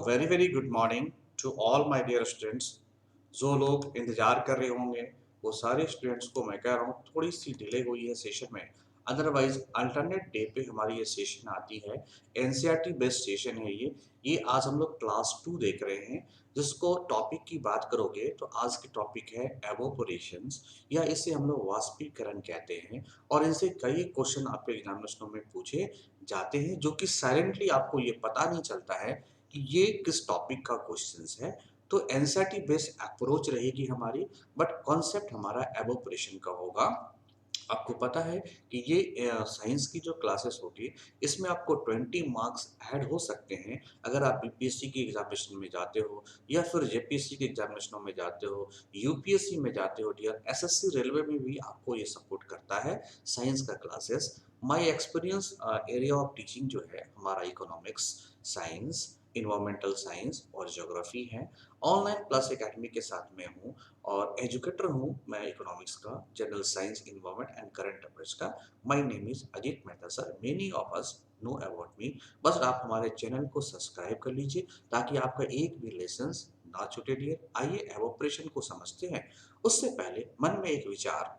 Very very good morning to all my dear students. जो लोग इंतजार कर रहे होंगे वो सारे स्टूडेंट्स को मैं कह रहा हूँ थोड़ी सी डिले हुई है सेशन में। अदरवाइज अल्टरनेट डे पे हमारी ये सेशन आती है। एनसीईआरटी बेस्ड सेशन है ये आज हम लोग क्लास 2 देख रहे हैं। जिसको टॉपिक की बात करोगे तो आज की टॉपिक है एवोपोरेशंस या इसे हम लोग वाष्पीकरण कहते हैं। और इनसे कई क्वेश्चन आपके एग्जामिनेशनों में पूछे जाते हैं जो कि साइलेंटली आपको ये पता नहीं चलता है कि ये किस टॉपिक का क्वेश्चंस है। तो एनसीईआरटी बेस्ड अप्रोच रहेगी हमारी, बट कॉन्सेप्ट हमारा एवोपरेशन का होगा। आपको पता है कि ये साइंस की जो क्लासेस होगी इसमें आपको 20 मार्क्स ऐड हो सकते हैं अगर आप बीपीएससी की एग्जामिनेशन में जाते हो या फिर जेपीएससी के एग्जामिनेशनों में जाते हो, यूपीएससी में जाते हो डियर। एसएससी रेलवे में भी आपको ये सपोर्ट करता है साइंस का classes. My experience area of teaching जो है हमारा इकोनॉमिक्स, साइंस, इन्वायरमेंटल साइंस और ज्योग्राफी है। ऑनलाइन प्लस एकेडमी के साथ में हूँ और एजुकेटर हूँ मैं इकोनॉमिक्स का, general science, environment and current affairs का। My name is Ajit Mehta sir. Many of us know about me. बस आप हमारे चैनल को सब्सक्राइब कर लीजिए ताकि आपका एक भी लेसन ना छूटे डियर। आइए एवोपरेशन को समझते हैं। उससे पहले मन में एक विचार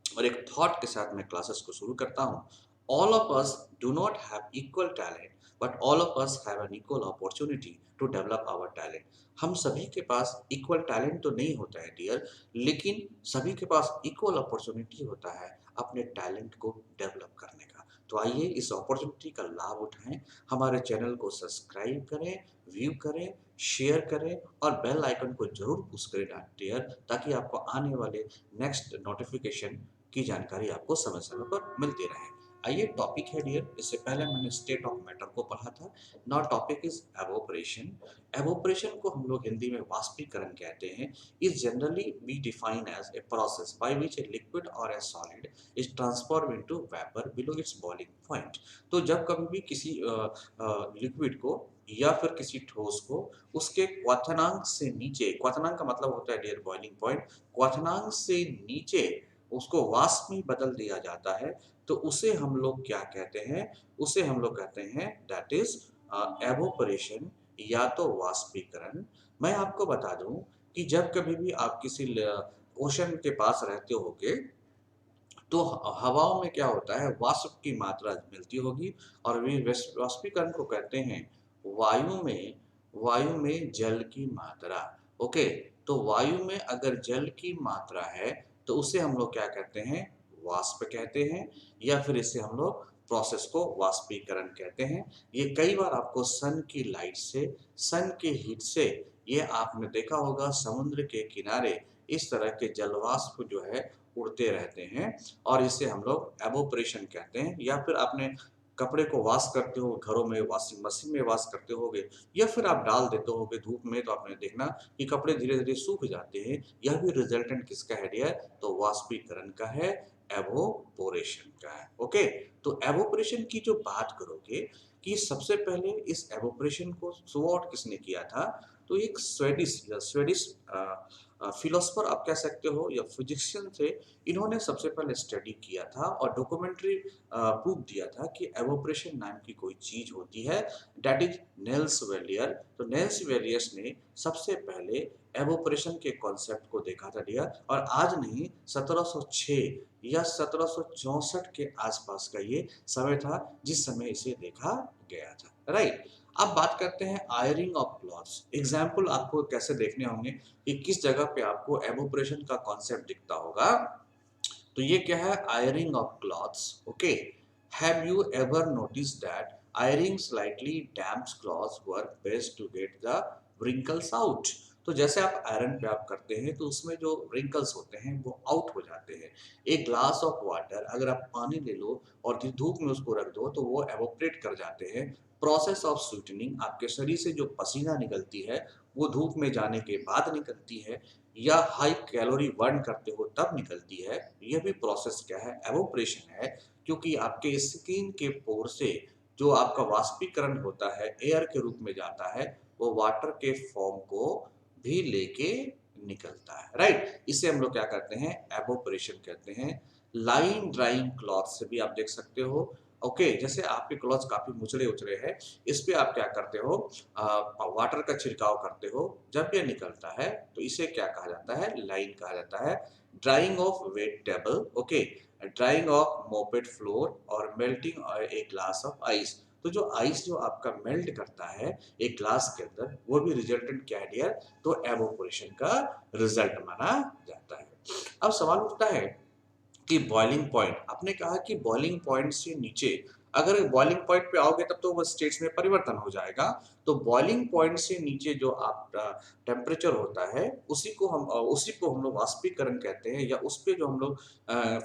और एक थॉट के साथ मैं क्लासेस को शुरू करता हूँ। All of us do not have equal talent but all of us have an equal opportunity to develop our talent. हम सभी के पास इक्वल टैलेंट तो नहीं होता है डियर, लेकिन सभी के पास इक्वल अपॉर्चुनिटी होता है अपने टैलेंट को डेवलप करने का। तो आइए इस अपॉर्चुनिटी का लाभ उठाएं। हमारे चैनल को सब्सक्राइब करें, व्यू करें, शेयर करें और बेल आइकन को जरूर पुश करें डियर, ताकि आपको आने वाले नेक्स्ट नोटिफिकेशन की जानकारी आपको समय समय पर मिलती रहे। आइए टॉपिक है डियर, इससे पहले मैंने स्टेट ऑफ मैटर को पढ़ा था। Now topic is evaporation. Evaporation को हम लोग हिंदी में वाष्पीकरण कहते हैं। Is generally be define as a process by which a liquid or a solid is transform into vapour below its boiling point. तो जब कभी भी किसी लिक्विड को या फिर किसी ठोस को उसके क्वथनांक से नीचे, क्वथनांक का मतलब होता है डियर बॉइलिंग पॉइंट, क्वथनांक से नीचे उसको वाष्प में बदल दिया जाता है, तो उसे हम लोग क्या कहते हैं? उसे हम लोग कहते हैं दैट इज एवोपरेशन या तो वाष्पीकरण। मैं आपको बता दूं कि जब कभी भी आप किसी ओशन के पास रहते होगे तो हवाओं में क्या होता है, वाष्प की मात्रा मिलती होगी और वे वाष्पीकरण को कहते हैं वायु में जल की मात्रा। ओके, तो वायु में अगर जल की मात्रा है तो उसे हम लोग क्या कहते हैं? वाष्प कहते हैं, या फिर इसे हम लोग प्रोसेस को वाष्पीकरण कहते हैं। ये कई बार आपको सन की लाइट से, सन के हीट से, ये आपने देखा होगा समुद्र के किनारे इस तरह के जलवाष्प जो है उड़ते रहते हैं और इसे हम लोग एवोपरेशन कहते हैं। या फिर आपने कपड़े को वॉश करते हो घरों में, वॉशिंग मशीन में वॉश करते होगे या फिर आप डाल देते होगे धूप में, तो आपने देखना कि कपड़े धीरे धीरे सूख जाते हैं। यह भी रिजल्टेंट किसका है डियर? तो वाष्पीकरण का है, एवोपोरेशन का है। ओके, तो एवोपरेशन की जो बात करोगे कि सबसे पहले इस एवोपरेशन को सॉर्ट आउट किसने किया था? तो एक स्वेडिश फिलोसफर आप कह सकते हो या फिजिशियन थे। इन्होंने सबसे पहले स्टडी किया था और डॉक्यूमेंट्री प्रूफ दिया था कि एवोपरेशन नाम की कोई चीज होती है, दैट इज नेल्स वेलियर। तो नेल्स वेलियर्स ने सबसे पहले एवोपरेशन के कॉन्सेप्ट को देखा था डियर, और आज नहीं 1706 या 1764 के आसपास का ये समय था जिस समय इसे देखा गया था, राइट। अब बात करते हैं आयरिंग ऑफ क्लॉथ्स। एग्जाम्पल आपको कैसे देखने होंगे कि किस जगह पे आपको एवोपरेशन का कॉन्सेप्ट दिखता होगा। तो ये क्या है? Ironing of clothes. Okay, have you ever notice that ironing slightly damps clothes work best to get the wrinkles out. तो जैसे आप आयरन पे आप करते हैं तो उसमें जो wrinkles होते हैं वो आउट हो जाते हैं। एक ग्लास ऑफ वाटर अगर आप पानी ले लो और धूप में उसको रख दो तो वो एवोपरेट कर जाते हैं। प्रोसेस ऑफ स्वीटनिंग, आपके शरीर से जो पसीना निकलती है वो धूप में जाने के बाद निकलती है या हाई कैलोरी बर्न करते हो तब निकलती है। यह भी प्रोसेस क्या है? एवोपरेशन है, क्योंकि आपके स्किन के पोर से जो आपका वाष्पीकरण होता है एयर के रूप में जाता है, वो वाटर के फॉर्म को भी लेके निकलता है, राइट। इसे हम लोग क्या कहते हैं? एवोपरेशन कहते हैं। लाइन ड्राइंग क्लॉथ से भी आप देख सकते हो ओके, जैसे आपके क्लॉथ्स काफी मुचड़े उचड़े हैं, इस पे आप क्या करते हो, वाटर का छिड़काव करते हो, जब ये निकलता है तो इसे क्या कहा जाता है, लाइन कहा जाता है। Drying of wet table, okay, drying of mopped floor और melting a glass of ice. तो जो आइस जो आपका मेल्ट करता है एक ग्लास के अंदर, वो भी रिजल्टेंट क्या है डियर, तो एवोपोरेशन का रिजल्ट माना जाता है। अब सवाल उठता है कि बॉइलिंग पॉइंट, आपने कहा कि बॉइलिंग पॉइंट से नीचे, अगर बॉइलिंग पॉइंट पे आओगे तब तो वो स्टेट्स में परिवर्तन हो जाएगा। तो बॉइलिंग पॉइंट से नीचे जो आपका टेम्परेचर होता है उसी को हम लोग वाष्पीकरण कहते हैं, या उस पे जो हम लोग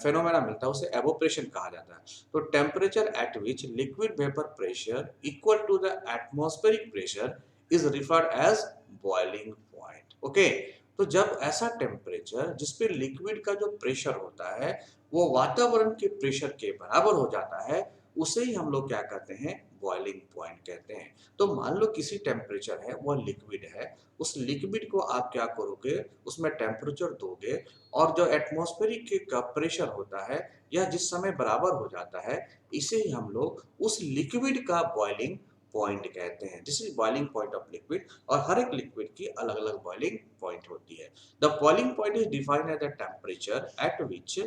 फेनोमेना मिलता है उसे एवोपरेशन कहा जाता है। तो temperature at which liquid vapour pressure equal to the atmospheric pressure is referred as boiling point. Okay, तो जब ऐसा टेम्परेचर जिस पे लिक्विड का जो प्रेशर होता है वो वातावरण के प्रेशर के बराबर हो जाता है, उसे ही हम लोग क्या कहते हैं, बॉइलिंग पॉइंट कहते हैं। तो मान लो किसी टेम्परेचर है, वो लिक्विड है, उस लिक्विड को आप क्या करोगे, उसमें टेम्परेचर दोगे, और जो एटमॉस्फेरिक का प्रेशर होता है या जिस समय बराबर हो जाता है, इसे ही हम लोग उस लिक्विड का बॉइलिंग पॉइंट कहते हैं। This is boiling point of liquid, और हर एक लिक्विड की अलग अलग बॉइलिंग पॉइंट होती है। The boiling point is defined as the temperature at which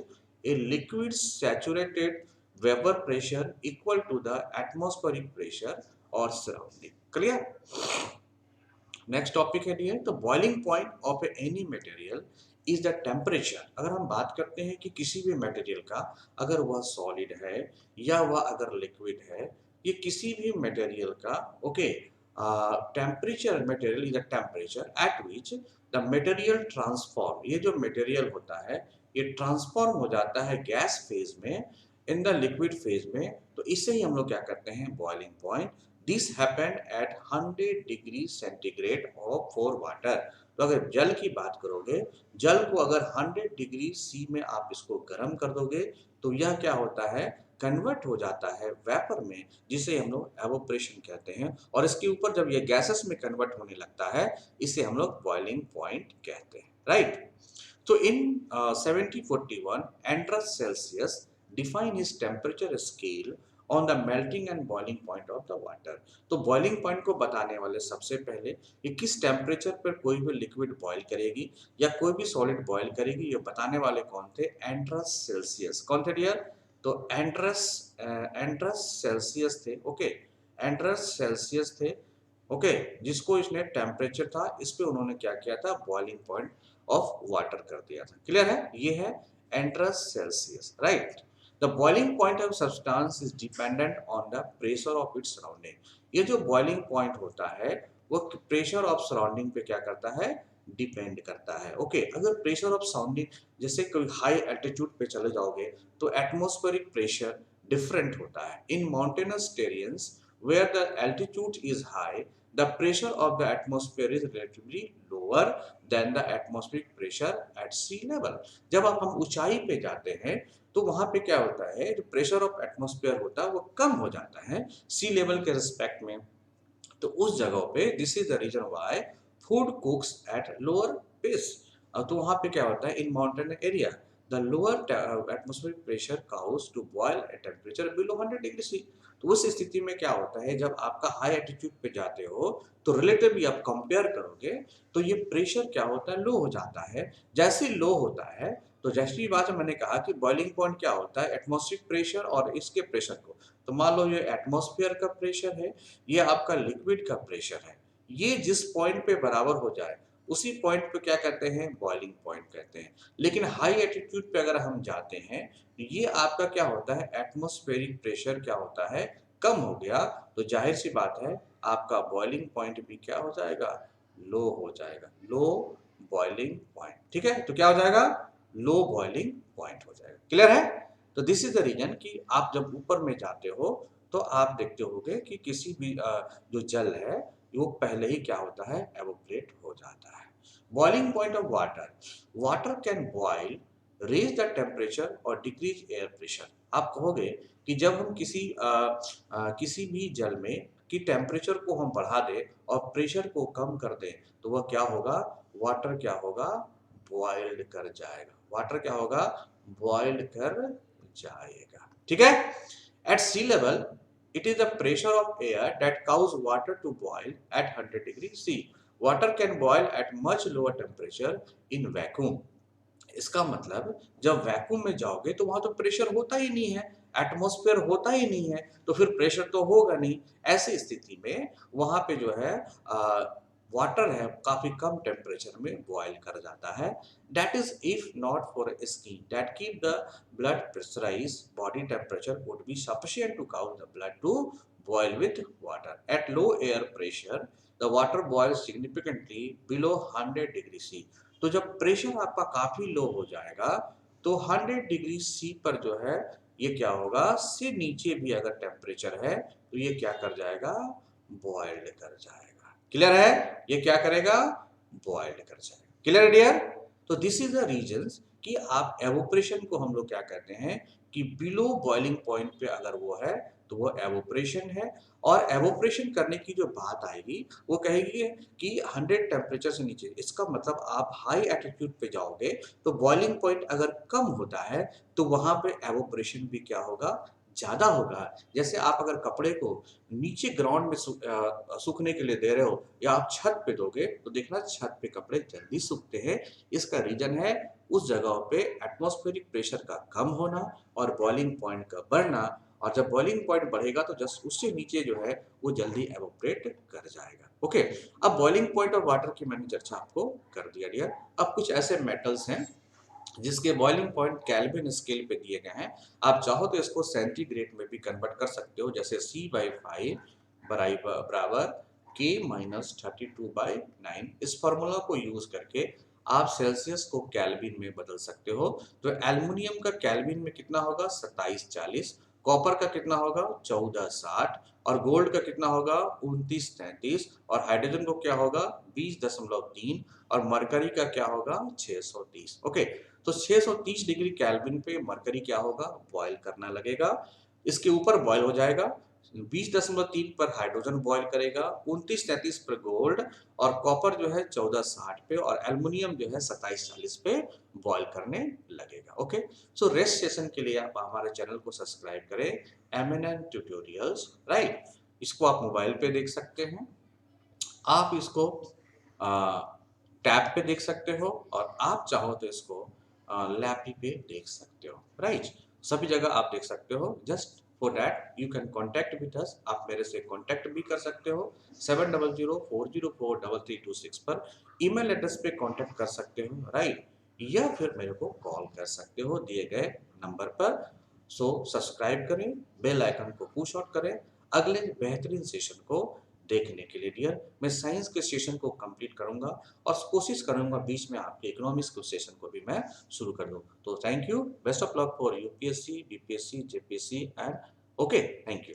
a liquid saturated vapor pressure equal to the atmospheric pressure or surrounding. Clear? Next topic है dear, तो boiling point of any material is the temperature. अगर हम बात करते हैं कि किसी भी मटेरियल का, अगर वह सॉलिड है या वह अगर लिक्विड है, ये किसी भी मटेरियल का, okay, temperature, material is the temperature at which the material transform, ये जो मटेरियल होता है ये ट्रांसफॉर्म हो जाता है गैस फेज में, इन द लिक्विड फेज में, तो इसे ही हम लोग क्या करते हैं, boiling point. This happened at 100 degree centigrade of for water. तो अगर जल की बात करोगे, जल को अगर 100 डिग्री सी में आप इसको गर्म कर दोगे, तो यह क्या होता है, कन्वर्ट हो जाता है वेपर में, जिसे हम लोग एवोपरेशन कहते हैं। और इसके ऊपर जब ये गैसेस में कन्वर्ट होने लगता है, इसे हम लोग बॉइलिंग पॉइंट कहते हैं, right. So in 1741, Andreas Celsius defined his temperature scale on the melting and boiling point of the water. तो boiling point को बताने वाले सबसे पहले कि किस टेम्परेचर पर कोई भी लिक्विड बॉयल करेगी या कोई भी सॉलिड बॉयल करेगी, ये बताने वाले कौन थे, एंड्रस सेल्सियस। कौन थे डियर, तो एंड्रस सेल्सियस थे। ओके, एंड्रस सेल्सियस थे, ओके, जिसको इसने टेम्परेचर था इस पे उन्होंने क्या किया था, बॉइलिंग पॉइंट ऑफ वाटर कर दिया था। क्लियर है, ये है Anders Celsius, right. The boiling point of substance is dependent on the pressure of its surrounding. ये जो बॉइलिंग पॉइंट होता है वो प्रेशर ऑफ सराउंडिंग पे क्या करता है, डिपेंड करता है। ओके, अगर प्रेशर ऑफ सराउंडिंग, जैसे कोई हाई एल्टीट्यूड पे चले जाओगे तो एटमॉस्फेरिक प्रेशर डिफरेंट होता है। इन mountainous टेरियंस where the altitude is high, the pressure of the atmosphere is relatively lower than the atmospheric pressure at sea level. जब आप हम ऊंचाई पे जाते हैं तो वहां पे क्या होता है, जो प्रेशर ऑफ एटमॉस्फेयर होता है वो कम हो जाता है सी लेवल के रिस्पेक्ट में। तो उस जगह पे this is the reason why food cooks at lower pace. तो वहां पे क्या होता है, in mountain area the lower atmospheric pressure cause to boil at temperature below 100 degree C. तो उस स्थिति में क्या होता है, जब आपका हाई एल्टीट्यूड पे जाते हो तो रिलेटिवली आप कंपेयर करोगे तो ये प्रेशर क्या होता है, लो हो जाता है। जैसे लो होता है तो जैसी बात मैंने कहा कि बॉइलिंग पॉइंट क्या होता है, एटमॉस्फेरिक प्रेशर और इसके प्रेशर को, तो मान लो ये एटमॉस्फेयर का प्रेशर है, ये आपका लिक्विड का प्रेशर है, ये जिस पॉइंट पे बराबर हो जाए उसी पॉइंट पे क्या कहते हैं, बॉइलिंग पॉइंट कहते हैं। लेकिन हाई एल्टीट्यूड पे अगर हम जाते हैं तो ये आपका क्या होता है, एटमॉस्फेरिक प्रेशर क्या होता है, कम हो गया, तो जाहिर सी बात है आपका बॉइलिंग पॉइंट भी क्या हो जाएगा, लो हो जाएगा, लो बॉइलिंग पॉइंट। ठीक है, तो क्या हो जाएगा, लो बॉइलिंग पॉइंट हो जाएगा। क्लियर है, तो दिस इज द रीजन कि आप जब ऊपर में जाते हो तो आप देखते होगे कि किसी भी जो जल है वो पहले ही क्या होता है, एवोपरेट हो जाता है। Boiling point of water, water can boil, raise the temperature और डिक्रीज एयर प्रेशर। आप कहोगे कि जब हम किसी भी जल में की टेम्परेचर को हम बढ़ा दें और प्रेशर को कम कर दें तो वह क्या होगा, वाटर क्या होगा, बॉइल्ड कर जाएगा। वाटर क्या होगा, बॉइल्ड कर जाएगा। ठीक है, At sea level, it is the pressure of air that causes water to boil at 100 degrees C. Water can boil at much lower temperature in vacuum. इसका मतलब जब वैक्यूम में जाओगे तो वहां तो प्रेशर होता ही नहीं है, एटमॉस्फेयर होता ही नहीं है, तो फिर प्रेशर तो होगा नहीं। ऐसी स्थिति में वहां पे जो है वाटर है काफी कम टेम्परेचर में बॉयल कर जाता है। That is if not for skin that keep the blood pressurise, body temperature would be sufficient to count the blood to boil with water. At low air pressure, the water boils significantly below 100 degree C. तो जब pressure आपका काफी लो हो जाएगा तो 100 degree सी पर जो है ये क्या होगा, से नीचे भी अगर टेम्परेचर है तो ये क्या कर जाएगा, बॉइल्ड कर जाएगा। क्लियर है, ये क्या करेगा, बॉइल्ड कर जाएगा। Clear dear. तो दिस इज द रीजंस कि आप एवोपरेशन को हम लोग क्या कहते हैं कि बिलो बॉइलिंग पॉइंट पे अगर वो है तो वो एवोपरेशन है। और एवोपरेशन करने की जो बात आएगी वो कहेगी कि 100 टेम्परेचर से नीचे, इसका मतलब आप हाई एटीट्यूड पे जाओगे तो बॉइलिंग पॉइंट अगर कम होता है तो वहां पे एवोपरेशन भी क्या होगा, ज्यादा होगा। जैसे आप अगर कपड़े को नीचे ग्राउंड में सूखने के लिए दे रहे हो या आप छत पे दोगे तो देखना छत पे कपड़े जल्दी सूखते हैं। इसका रीजन है उस जगह पे एटमॉस्फेरिक प्रेशर का कम होना और बॉइलिंग पॉइंट का बढ़ना। और जब बॉइलिंग पॉइंट बढ़ेगा तो जस्ट उससे नीचे जो है वो जल्दी एवोपरेट कर जाएगा। ओके, अब बॉइलिंग पॉइंट और वाटर की मैंने चर्चा आपको कर दिया डियर। अब कुछ ऐसे मेटल्स हैं जिसके बॉइलिंग पॉइंट केल्विन स्केल पे दिए गए हैं। आप चाहो तो इसको सेंटीग्रेड में भी कन्वर्ट कर सकते हो, जैसे C/5 बराबर K-32/9। इस फॉर्मूला को यूज करके आप सेल्सियस को केल्विन में बदल सकते हो। तो एल्युमिनियम का केल्विन में कितना होगा, 2740। कॉपर का कितना होगा, 1460। और गोल्ड का कितना होगा, 2933। और हाइड्रोजन को क्या होगा, 20.3। और मरकरी का क्या होगा, 630। ओके, तो 630 डिग्री केल्विन पे मरकरी क्या होगा, बॉयल करना लगेगा। इसके ऊपर बॉयल हो जाएगा, 20.3 पर हाइड्रोजन बॉयल करेगा, 2933 पर गोल्ड। और कॉपर जो है 1460 पे और एल्युमिनियम जो है 2740 पे बॉयल करने लगेगा। ओके, सो रेस्ट सेशन के लिए आप हमारे चैनल को सब्सक्राइब करें, एमएनएन ट्यूटोरियल्स, राइट। इसको आप मोबाइल पे देख सकते हैं, आप इसको टैब पे देख सकते हो, और आप चाहो तो इसको लैपी पे देख सकते हो, राइट। सभी जगह आप देख सकते हो। Just for that you can contact with us, आप मेरे से कॉन्टैक्ट भी कर सकते हो 7004043326 पर। ईमेल एड्रेस पे कॉन्टैक्ट कर सकते हो, राइट, या फिर मेरे को कॉल कर सकते हो दिए गए नंबर पर। सो सब्सक्राइब करें, बेल आइकन को पुश आउट करें अगले बेहतरीन सेशन को देखने के लिए डियर। मैं साइंस के सेशन को कंप्लीट करूंगा और कोशिश करूंगा बीच में आपके इकोनॉमिक्स के सेशन को भी मैं शुरू कर दूं। तो thank you, best of luck for UPSC, BPSC, JPSC and okay, thank you.